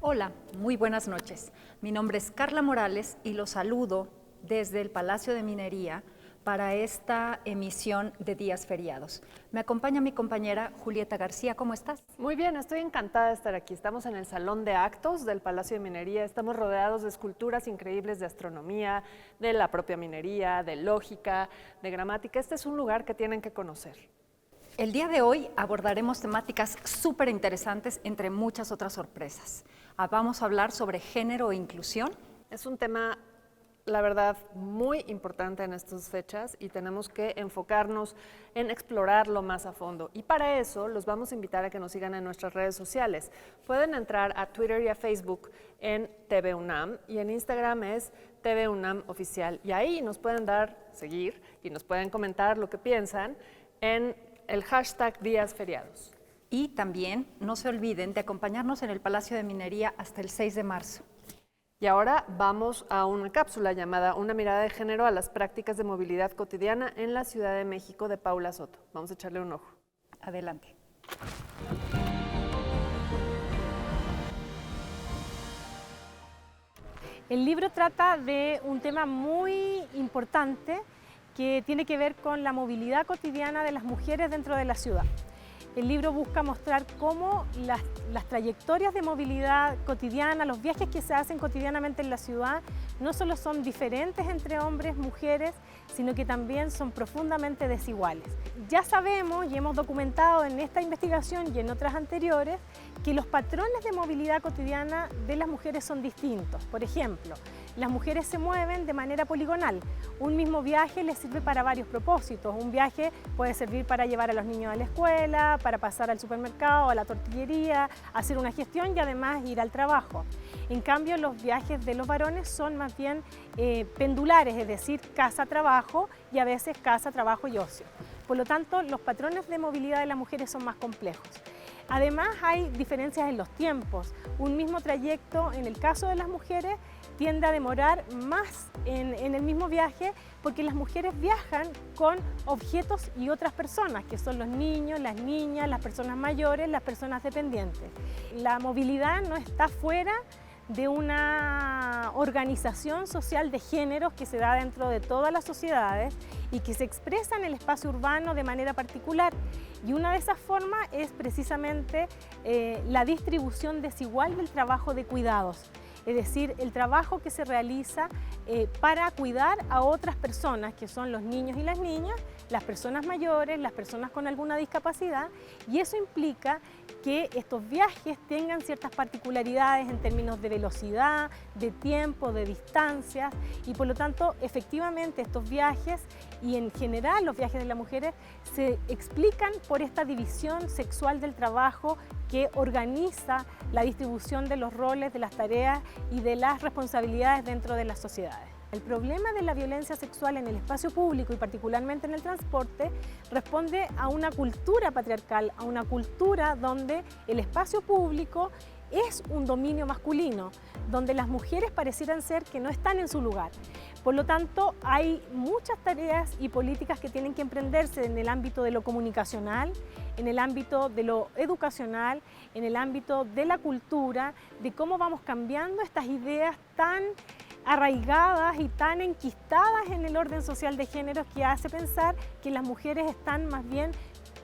Hola, muy buenas noches. Mi nombre es Carla Morales y los saludo desde el Palacio de Minería para esta emisión de Días Feriados. Me acompaña mi compañera Julieta García. ¿Cómo estás? Muy bien, estoy encantada de estar aquí. Estamos en el Salón de Actos del Palacio de Minería. Estamos rodeados de esculturas increíbles de astronomía, de la propia minería, de lógica, de gramática. Este es un lugar que tienen que conocer. El día de hoy abordaremos temáticas súper interesantes, entre muchas otras sorpresas. Vamos a hablar sobre género e inclusión. Es un tema, la verdad, muy importante en estas fechas y tenemos que enfocarnos en explorarlo más a fondo. Y para eso los vamos a invitar a que nos sigan en nuestras redes sociales. Pueden entrar a Twitter y a Facebook en TV UNAM y en Instagram es TV UNAM Oficial. Y ahí nos pueden dar seguir y nos pueden comentar lo que piensan en el hashtag Días Feriados. Y también no se olviden de acompañarnos en el Palacio de Minería hasta el 6 de marzo. Y ahora vamos a una cápsula llamada Una mirada de género a las prácticas de movilidad cotidiana en la Ciudad de México de Paula Soto. Vamos a echarle un ojo. Adelante. El libro trata de un tema muy importante que tiene que ver con la movilidad cotidiana de las mujeres dentro de la ciudad. El libro busca mostrar cómo las trayectorias de movilidad cotidiana, los viajes que se hacen cotidianamente en la ciudad, no solo son diferentes entre hombres y mujeres, sino que también son profundamente desiguales. Ya sabemos y hemos documentado en esta investigación y en otras anteriores que los patrones de movilidad cotidiana de las mujeres son distintos. Por ejemplo, las mujeres se mueven de manera poligonal. Un mismo viaje les sirve para varios propósitos. Un viaje puede servir para llevar a los niños a la escuela, para pasar al supermercado, a la tortillería, hacer una gestión y además ir al trabajo. En cambio, los viajes de los varones son más bien pendulares, es decir, casa-trabajo y a veces casa-trabajo y ocio. Por lo tanto, los patrones de movilidad de las mujeres son más complejos. Además, hay diferencias en los tiempos. Un mismo trayecto, en el caso de las mujeres, tiende a demorar más en el mismo viaje porque las mujeres viajan con objetos y otras personas, que son los niños, las niñas, las personas mayores, las personas dependientes. La movilidad no está fuera de una organización social de géneros que se da dentro de todas las sociedades y que se expresa en el espacio urbano de manera particular. Y una de esas formas es precisamente la distribución desigual del trabajo de cuidados. Es decir, el trabajo que se realiza para cuidar a otras personas, que son los niños y las niñas, las personas mayores, las personas con alguna discapacidad, y eso implica que estos viajes tengan ciertas particularidades en términos de velocidad, de tiempo, de distancias, y por lo tanto, efectivamente, estos viajes y en general los viajes de las mujeres se explican por esta división sexual del trabajo que organiza la distribución de los roles, de las tareas y de las responsabilidades dentro de las sociedades. El problema de la violencia sexual en el espacio público y particularmente en el transporte responde a una cultura patriarcal, a una cultura donde el espacio público es un dominio masculino, donde las mujeres parecieran ser que no están en su lugar. Por lo tanto, hay muchas tareas y políticas que tienen que emprenderse en el ámbito de lo comunicacional, en el ámbito de lo educacional, en el ámbito de la cultura, de cómo vamos cambiando estas ideas tan arraigadas y tan enquistadas en el orden social de géneros que hace pensar que las mujeres están más bien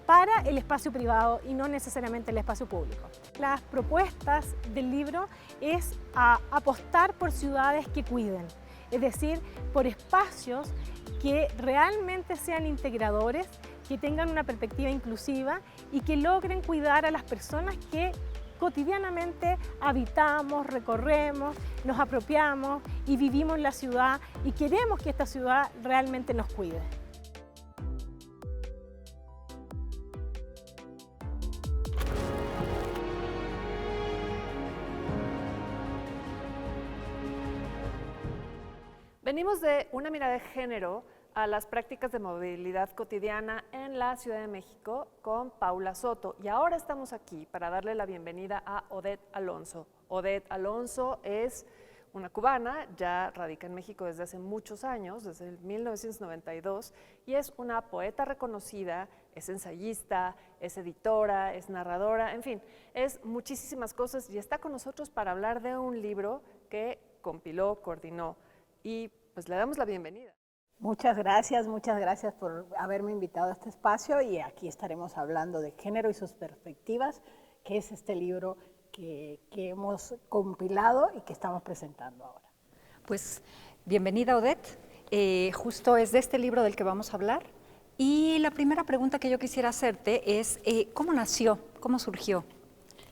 para el espacio privado y no necesariamente el espacio público. Las propuestas del libro es apostar por ciudades que cuiden, es decir, por espacios que realmente sean integradores, que tengan una perspectiva inclusiva y que logren cuidar a las personas que cotidianamente habitamos, recorremos, nos apropiamos y vivimos en la ciudad y queremos que esta ciudad realmente nos cuide. Venimos de una mirada de género a las prácticas de movilidad cotidiana en la Ciudad de México con Paula Soto. Y ahora estamos aquí para darle la bienvenida a Odette Alonso. Odette Alonso es una cubana, ya radica en México desde hace muchos años, desde el 1992, y es una poeta reconocida, es ensayista, es editora, es narradora, en fin, es muchísimas cosas y está con nosotros para hablar de un libro que compiló, coordinó, y pues le damos la bienvenida. Muchas gracias por haberme invitado a este espacio y aquí estaremos hablando de género y sus perspectivas, que es este libro que hemos compilado y que estamos presentando ahora. Pues bienvenida, Odette. Justo es de este libro del que vamos a hablar. Y la primera pregunta que yo quisiera hacerte es, ¿cómo nació, cómo surgió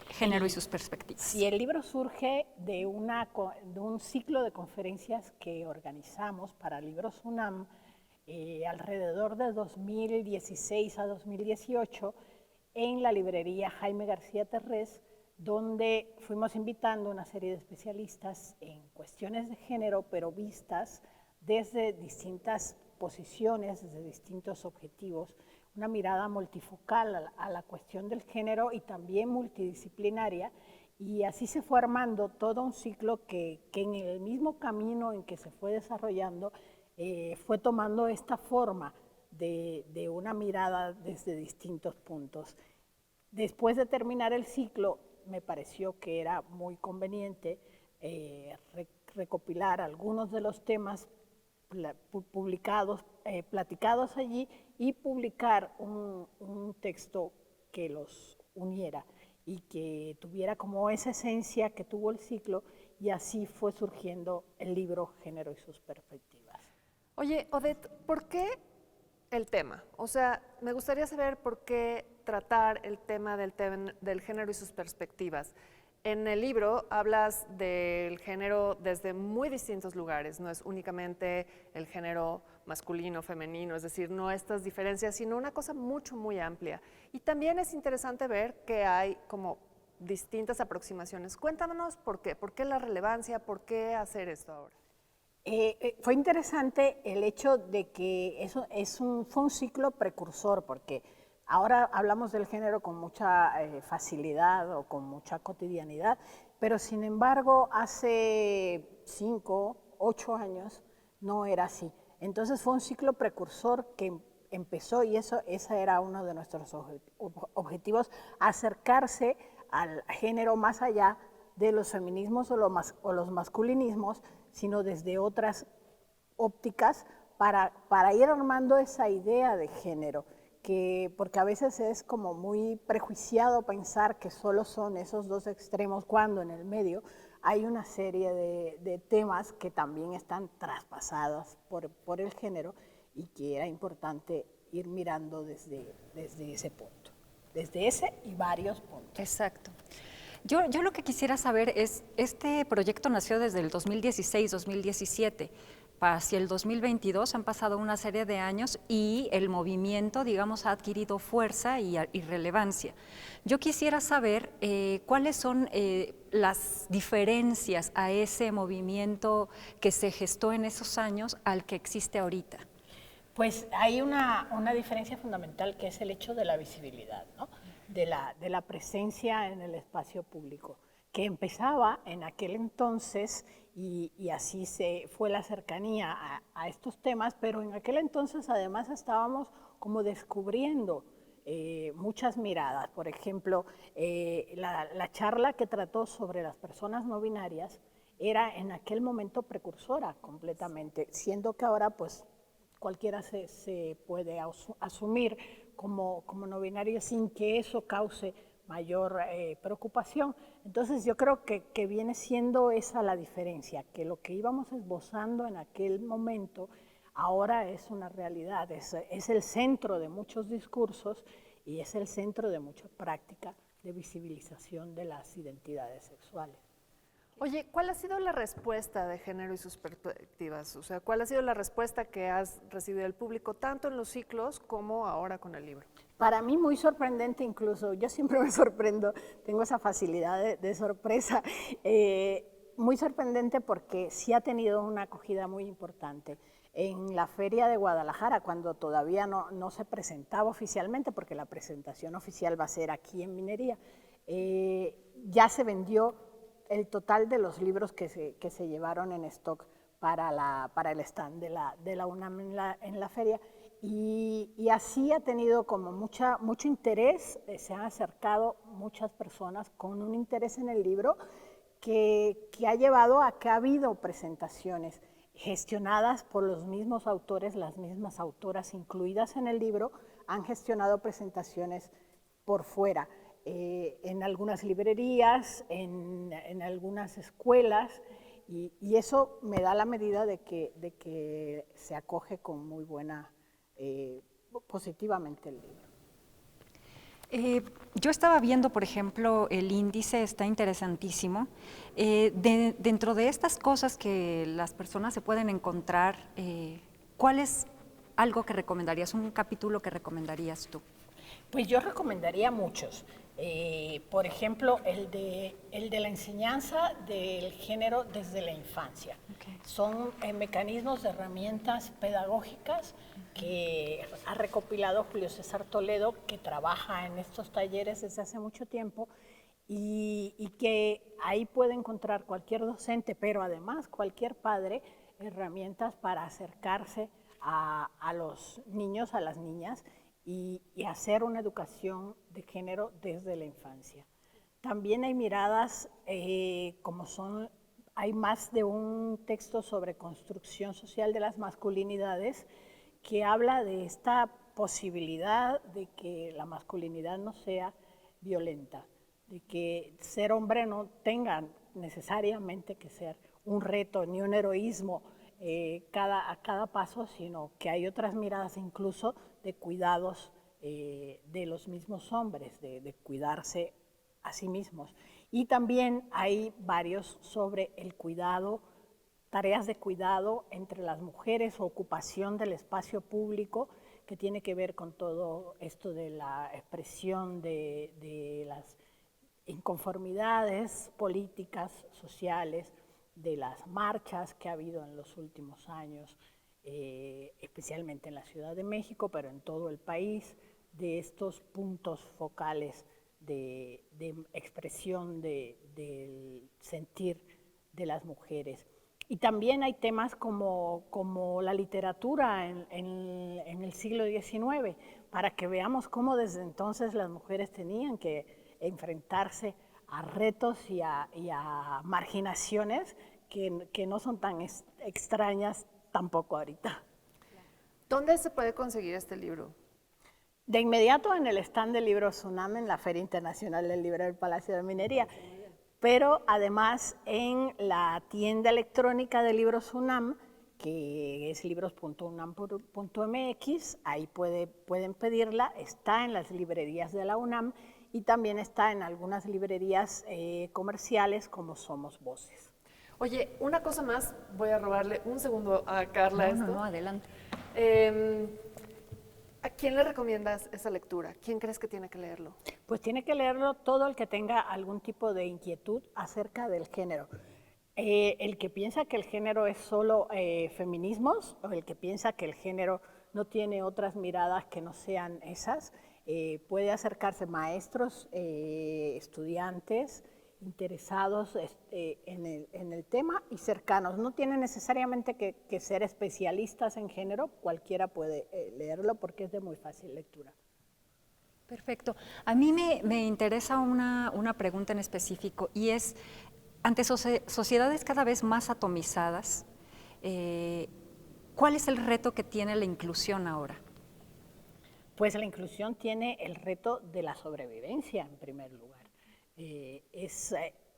Género y sus perspectivas? Sí, el libro surge de un ciclo de conferencias que organizamos para Libros UNAM alrededor de 2016 a 2018 en la librería Jaime García Terrés, donde fuimos invitando una serie de especialistas en cuestiones de género, pero vistas desde distintas posiciones, desde distintos objetivos, una mirada multifocal a la cuestión del género y también multidisciplinaria, y así se fue armando todo un ciclo que en el mismo camino en que se fue desarrollando fue tomando esta forma de una mirada desde distintos puntos. Después de terminar el ciclo, me pareció que era muy conveniente recopilar algunos de los temas platicados allí y publicar un texto que los uniera y que tuviera como esa esencia que tuvo el ciclo, y así fue surgiendo el libro Género y sus perspectivas. Oye, Odette, ¿por qué el tema? O sea, me gustaría saber por qué tratar el tema del género y sus perspectivas. En el libro hablas del género desde muy distintos lugares, no es únicamente el género masculino, femenino, es decir, no estas diferencias, sino una cosa muy amplia. Y también es interesante ver que hay como distintas aproximaciones. Cuéntanos por qué la relevancia, por qué hacer esto ahora. Fue interesante el hecho de que fue un ciclo precursor, porque ahora hablamos del género con mucha facilidad o con mucha cotidianidad, pero sin embargo hace 5, 8 años no era así. Entonces fue un ciclo precursor que empezó, y ese era uno de nuestros objetivos, acercarse al género más allá de los feminismos o los masculinismos, sino desde otras ópticas para ir armando esa idea de género, porque a veces es como muy prejuiciado pensar que solo son esos dos extremos, cuando en el medio hay una serie de temas que también están traspasados por el género y que era importante ir mirando desde ese punto, desde ese y varios puntos. Exacto. Yo lo que quisiera saber es, este proyecto nació desde el 2016-2017, hacia el 2022 han pasado una serie de años y el movimiento, digamos, ha adquirido fuerza y relevancia. Yo quisiera saber cuáles son las diferencias a ese movimiento que se gestó en esos años al que existe ahorita. Pues hay una diferencia fundamental, que es el hecho de la visibilidad, ¿no? de la presencia en el espacio público, que empezaba en aquel entonces, y así fue la cercanía a estos temas, pero en aquel entonces además estábamos como descubriendo muchas miradas. Por ejemplo, la charla que trató sobre las personas no binarias era en aquel momento precursora completamente, siendo que ahora pues cualquiera se puede asumir como no binario sin que eso cause mayor preocupación. Entonces yo creo que viene siendo esa la diferencia, que lo que íbamos esbozando en aquel momento ahora es una realidad, es el centro de muchos discursos y es el centro de mucha práctica de visibilización de las identidades sexuales. Oye, ¿cuál ha sido la respuesta de Género y sus perspectivas? O sea, ¿cuál ha sido la respuesta que has recibido del público, tanto en los ciclos como ahora con el libro? Para mí muy sorprendente incluso, yo siempre me sorprendo, tengo esa facilidad de sorpresa, muy sorprendente porque sí ha tenido una acogida muy importante. En la Feria de Guadalajara, cuando todavía no se presentaba oficialmente, porque la presentación oficial va a ser aquí en Minería, ya se vendió el total de los libros que se llevaron en stock para el stand de la UNAM en la feria. Y así ha tenido como mucho interés, se han acercado muchas personas con un interés en el libro que ha llevado a que ha habido presentaciones gestionadas por los mismos autores, las mismas autoras incluidas en el libro, han gestionado presentaciones por fuera, en algunas librerías, en algunas escuelas, y eso me da la medida de que se acoge con muy buena, positivamente el libro. Yo estaba viendo, por ejemplo, el índice, está interesantísimo. Dentro de estas cosas que las personas se pueden encontrar, ¿cuál es algo que recomendarías, un capítulo que recomendarías tú? Pues yo recomendaría muchos. Por ejemplo, el de la enseñanza del género desde la infancia. Okay. Son mecanismos de herramientas pedagógicas que ha recopilado Julio César Toledo, que trabaja en estos talleres desde hace mucho tiempo y que ahí puede encontrar cualquier docente, pero además cualquier padre, herramientas para acercarse a los niños, a las niñas, y hacer una educación de género desde la infancia. También hay miradas hay más de un texto sobre construcción social de las masculinidades que habla de esta posibilidad de que la masculinidad no sea violenta, de que ser hombre no tenga necesariamente que ser un reto ni un heroísmo a cada paso, sino que hay otras miradas incluso de cuidados de los mismos hombres, de cuidarse a sí mismos. Y también hay varios sobre el cuidado, tareas de cuidado entre las mujeres, ocupación del espacio público, que tiene que ver con todo esto de la expresión de las inconformidades políticas, sociales, de las marchas que ha habido en los últimos años, especialmente en la Ciudad de México, pero en todo el país, de estos puntos focales de expresión del sentir de las mujeres. Y también hay temas como la literatura en el siglo XIX, para que veamos cómo desde entonces las mujeres tenían que enfrentarse a retos y a marginaciones que no son tan extrañas tampoco ahorita. ¿Dónde se puede conseguir este libro? De inmediato en el stand del libro UNAM en la Feria Internacional del Libro del Palacio de Minería, pero además en la tienda electrónica de libros UNAM, que es libros.unam.mx, ahí pueden pedirla, está en las librerías de la UNAM y también está en algunas librerías comerciales como Somos Voces. Oye, una cosa más, voy a robarle un segundo a Carla esto. No, adelante. ¿A quién le recomiendas esa lectura? ¿Quién crees que tiene que leerlo? Pues tiene que leerlo todo el que tenga algún tipo de inquietud acerca del género. El que piensa que el género es solo feminismos, o el que piensa que el género no tiene otras miradas que no sean esas, puede acercarse maestros, estudiantes, interesados en el tema y cercanos. No tienen necesariamente que ser especialistas en género, cualquiera puede leerlo porque es de muy fácil lectura. Perfecto. A mí me interesa una pregunta en específico y es, ante sociedades cada vez más atomizadas, ¿cuál es el reto que tiene la inclusión ahora? Pues la inclusión tiene el reto de la sobrevivencia en primer lugar.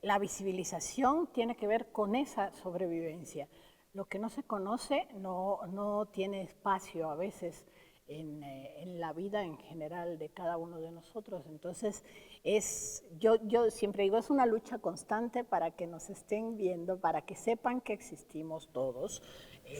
La visibilización tiene que ver con esa sobrevivencia. Lo que no se conoce no tiene espacio a veces en la vida en general de cada uno de nosotros. Entonces, yo siempre digo, es una lucha constante para que nos estén viendo, para que sepan que existimos todos,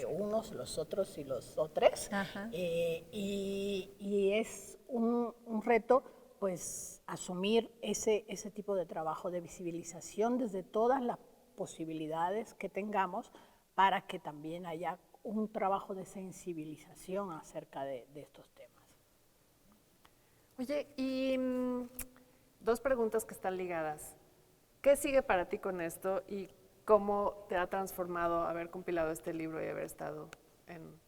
unos, los otros y los otros. Y es un reto, pues, asumir ese tipo de trabajo de visibilización desde todas las posibilidades que tengamos para que también haya un trabajo de sensibilización acerca de estos temas. Oye, y dos preguntas que están ligadas. ¿Qué sigue para ti con esto y cómo te ha transformado haber compilado este libro y haber estado en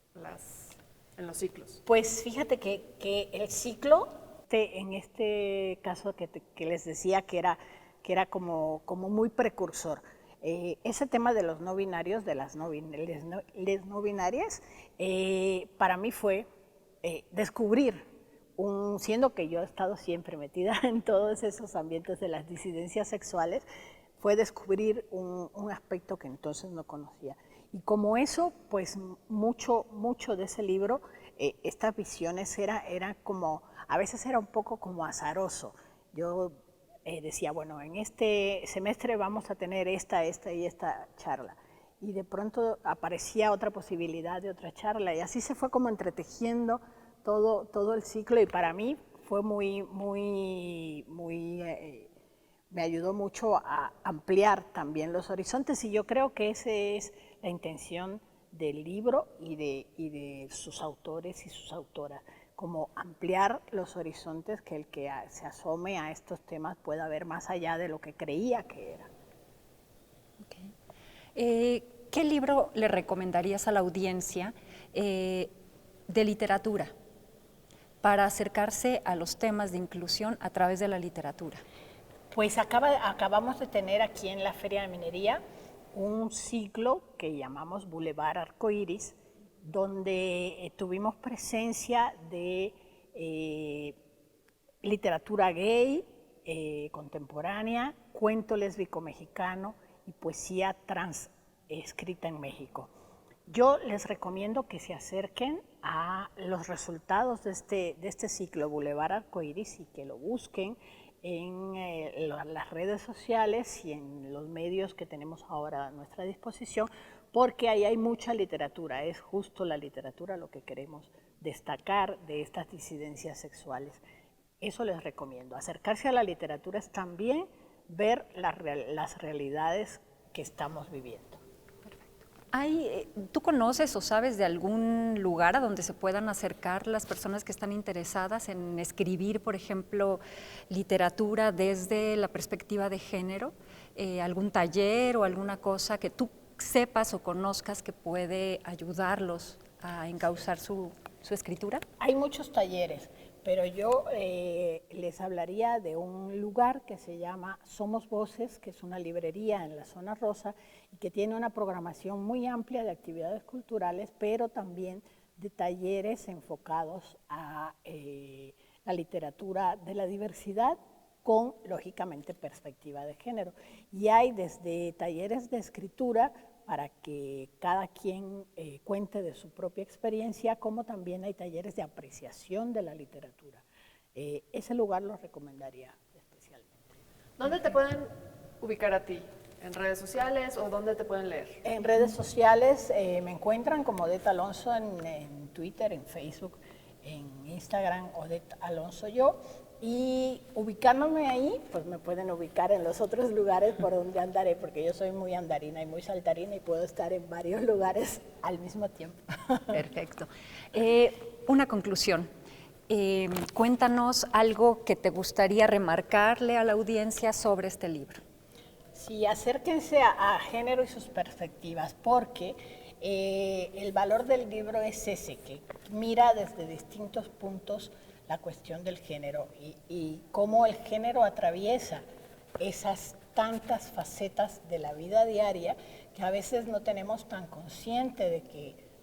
los ciclos? Pues fíjate que el ciclo, en este caso que les decía que era como muy precursor, ese tema de los no binarios, de las les no binarias, para mí fue descubrir, siendo que yo he estado siempre metida en todos esos ambientes de las disidencias sexuales, fue descubrir un aspecto que entonces no conocía. Y como eso, pues mucho de ese libro, estas visiones era como, a veces era un poco como azaroso. Yo decía, bueno, en este semestre vamos a tener esta y esta charla. Y de pronto aparecía otra posibilidad de otra charla. Y así se fue como entretejiendo todo el ciclo. Y para mí fue me ayudó mucho a ampliar también los horizontes. Y yo creo que esa es la intención del libro y de sus autores y sus autoras, como ampliar los horizontes, que el que se asome a estos temas pueda ver más allá de lo que creía que era. Okay. ¿Qué libro le recomendarías a la audiencia de literatura para acercarse a los temas de inclusión a través de la literatura? Pues acabamos de tener aquí en la Feria de Minería un ciclo que llamamos Boulevard Arcoíris, donde tuvimos presencia de literatura gay, contemporánea, cuento lésbico mexicano y poesía trans escrita en México. Yo les recomiendo que se acerquen a los resultados de este ciclo Boulevard Arcoíris y que lo busquen en las redes sociales y en los medios que tenemos ahora a nuestra disposición, porque ahí hay mucha literatura, es justo la literatura lo que queremos destacar de estas disidencias sexuales. Eso les recomiendo. Acercarse a la literatura es también ver las realidades que estamos viviendo. ¿Tú conoces o sabes de algún lugar a donde se puedan acercar las personas que están interesadas en escribir, por ejemplo, literatura desde la perspectiva de género? ¿Algún taller o alguna cosa que tú sepas o conozcas que puede ayudarlos a encauzar su escritura? Hay muchos talleres, pero yo les hablaría de un lugar que se llama Somos Voces, que es una librería en la zona rosa y que tiene una programación muy amplia de actividades culturales, pero también de talleres enfocados a la literatura de la diversidad con, lógicamente, perspectiva de género. Y hay desde talleres de escritura para que cada quien cuente de su propia experiencia, como también hay talleres de apreciación de la literatura. Ese lugar lo recomendaría especialmente. ¿Dónde te pueden ubicar a ti? ¿En redes sociales o dónde te pueden leer? En redes sociales me encuentran como Odette Alonso en Twitter, en Facebook, en Instagram, Odette Alonso yo. Y ubicándome ahí, pues me pueden ubicar en los otros lugares por donde andaré, porque yo soy muy andarina y muy saltarina y puedo estar en varios lugares al mismo tiempo. Perfecto. Una conclusión. Cuéntanos algo que te gustaría remarcarle a la audiencia sobre este libro. Sí, acérquense a género y sus perspectivas, porque el valor del libro es ese, que mira desde distintos puntos la cuestión del género y cómo el género atraviesa esas tantas facetas de la vida diaria que a veces no tenemos tan consciente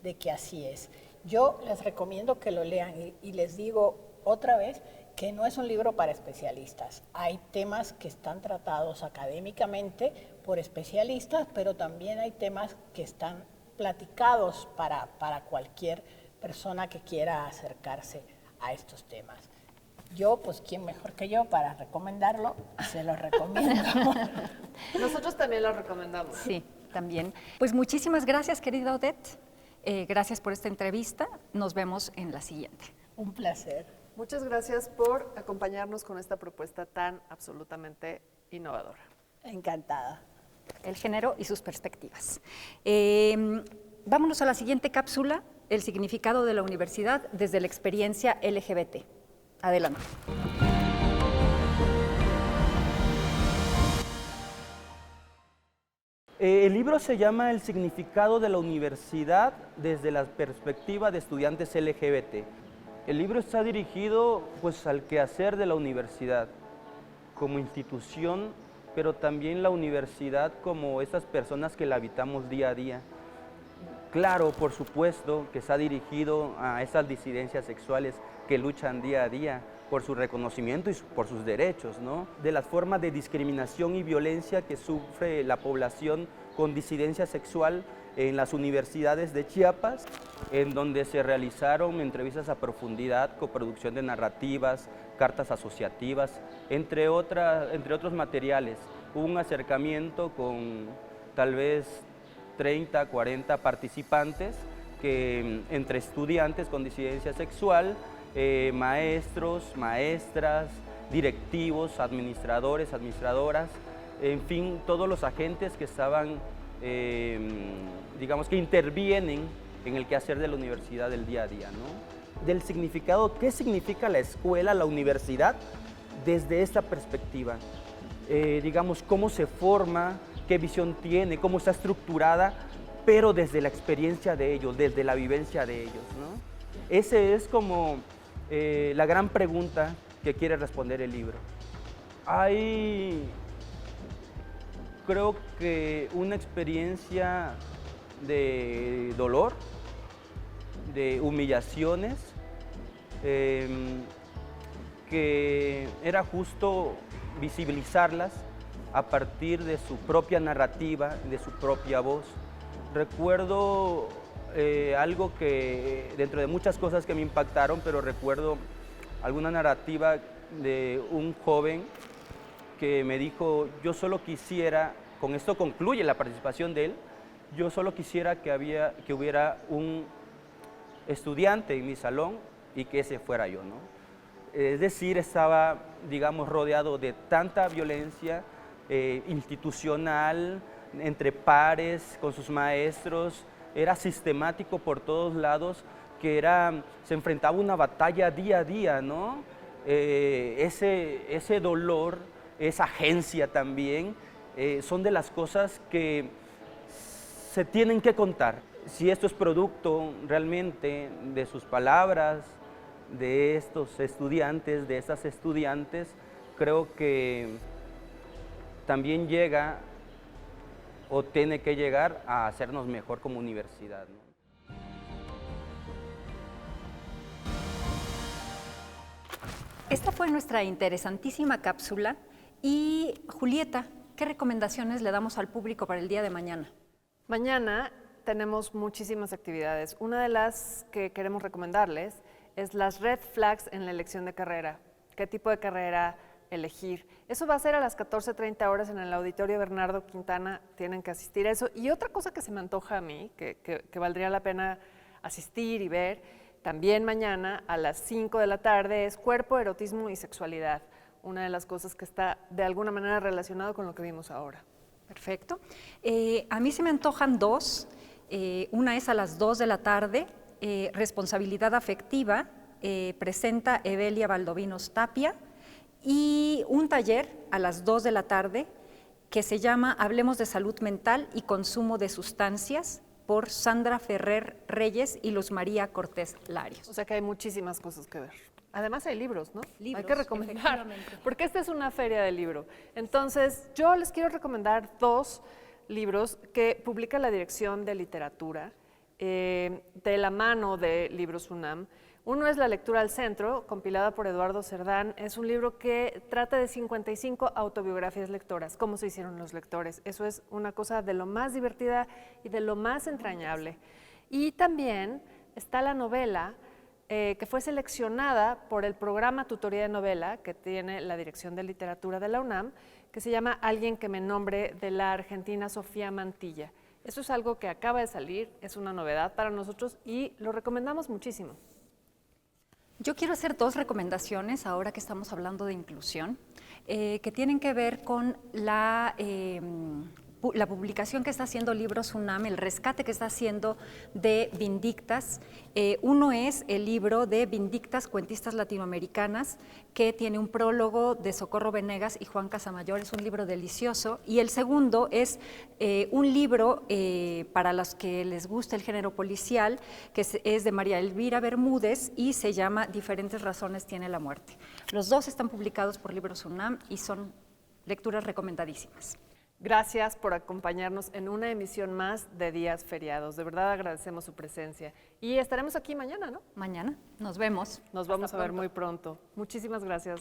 de que así es. Yo les recomiendo que lo lean y les digo otra vez que no es un libro para especialistas. Hay temas que están tratados académicamente por especialistas, pero también hay temas que están platicados para cualquier persona que quiera acercarse a estos temas. Yo, pues, ¿quién mejor que yo para recomendarlo? Se lo recomiendo. Nosotros también lo recomendamos. Sí, también. Pues muchísimas gracias, querida Odette. Gracias por esta entrevista. Nos vemos en la siguiente. Un placer. Muchas gracias por acompañarnos con esta propuesta tan absolutamente innovadora. Encantada. El género y sus perspectivas. Vámonos a la siguiente cápsula, el significado de la universidad desde la experiencia LGBT. Adelante. El libro se llama El significado de la universidad desde la perspectiva de estudiantes LGBT. El libro está dirigido pues, al quehacer de la universidad como institución, pero también la universidad como esas personas que la habitamos día a día. Claro, por supuesto, que está dirigido a esas disidencias sexuales que luchan día a día por su reconocimiento y por sus derechos, ¿no? De las formas de discriminación y violencia que sufre la población con disidencia sexual en las universidades de Chiapas, en donde se realizaron entrevistas a profundidad, coproducción de narrativas, cartas asociativas, entre otros materiales. Hubo un acercamiento con tal vez 30, 40 participantes, entre estudiantes con disidencia sexual, maestros, maestras, directivos, administradores, administradoras, en fin, todos los agentes que estaban, digamos que intervienen en el quehacer de la universidad del día a día, ¿no? Del significado, ¿qué significa la escuela, la universidad? Desde esta perspectiva, digamos, cómo se forma, qué visión tiene, cómo está estructurada, pero desde la experiencia de ellos, desde la vivencia de ellos, ¿no? Ese es como la gran pregunta que quiere responder el libro. Hay, creo que, una experiencia de dolor, de humillaciones, que era justo visibilizarlas a partir de su propia narrativa, de su propia voz. Recuerdo algo que, dentro de muchas cosas que me impactaron, pero recuerdo alguna narrativa de un joven que me dijo, yo solo quisiera, con esto concluye la participación de él, yo solo quisiera que hubiera un estudiante en mi salón y que ese fuera yo, ¿no? Es decir, estaba, digamos, rodeado de tanta violencia institucional, entre pares, con sus maestros, era sistemático por todos lados, que se enfrentaba una batalla día a día, ¿no? Ese dolor, esa agencia también, son de las cosas que se tienen que contar. Si esto es producto realmente de sus palabras, de estos estudiantes, de estas estudiantes, creo que también llega o tiene que llegar a hacernos mejor como universidad, ¿no? Esta fue nuestra interesantísima cápsula y Julieta, ¿qué recomendaciones le damos al público para el día de mañana? Mañana tenemos muchísimas actividades. Una de las que queremos recomendarles es las red flags en la elección de carrera. ¿Qué tipo de carrera elegir? Eso va a ser a las 14:30 horas en el Auditorio Bernardo Quintana. Tienen que asistir a eso. Y otra cosa que se me antoja a mí, que valdría la pena asistir y ver, también mañana a las 5 de la tarde, es Cuerpo, Erotismo y Sexualidad. Una de las cosas que está de alguna manera relacionado con lo que vimos ahora. Perfecto. A mí se me antojan dos. Una es a las 2 de la tarde, Responsabilidad Afectiva, presenta Evelia Valdovinos Tapia, y un taller a las 2 de la tarde que se llama Hablemos de Salud Mental y Consumo de Sustancias, por Sandra Ferrer Reyes y Luz María Cortés Larios. O sea que hay muchísimas cosas que ver. Además hay libros, ¿no? Libros, hay que recomendar, porque esta es una feria de libro. Entonces, yo les quiero recomendar dos libros que publica la Dirección de Literatura de la mano de Libros UNAM. Uno es La Lectura al Centro, compilada por Eduardo Cerdán. Es un libro que trata de 55 autobiografías lectoras, cómo se hicieron los lectores. Eso es una cosa de lo más divertida y de lo más entrañable. Y también está la novela que fue seleccionada por el programa Tutoría de Novela que tiene la Dirección de Literatura de la UNAM, que se llama Alguien que me nombre, de la argentina Sofía Mantilla. Eso es algo que acaba de salir, es una novedad para nosotros y lo recomendamos muchísimo. Yo quiero hacer dos recomendaciones ahora que estamos hablando de inclusión, que tienen que ver con la la publicación que está haciendo Libros UNAM, el rescate que está haciendo de Vindictas. Uno es el libro de Vindictas, Cuentistas Latinoamericanas, que tiene un prólogo de Socorro Venegas y Juan Casamayor, es un libro delicioso. Y el segundo es un libro para los que les gusta el género policial, que es de María Elvira Bermúdez y se llama Diferentes razones tiene la muerte. Los dos están publicados por Libros UNAM y son lecturas recomendadísimas. Gracias por acompañarnos en una emisión más de Días Feriados. De verdad agradecemos su presencia. Y estaremos aquí mañana, ¿no? Mañana nos vemos. Nos vamos a ver muy pronto. Muchísimas gracias.